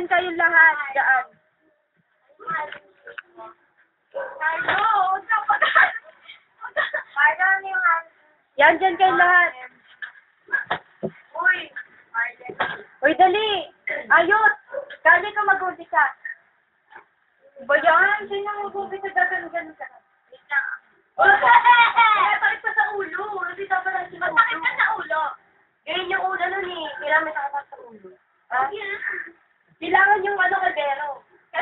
Diyan kayong lahat. Diyan. Yan, diyan kayong lahat. Uy, dali. Ayos. Kali ka mag-umpisa. Ba yan? Sino mag-umpisa? Gagano-gano ka. Bakit pa sa ulo? Hindi dapat lang siya bakit ka sa ulo? Ganyan yung ulo nun eh. Kailangan may sa ulo. Ah? Kailangan yung ano, kadero. Ha?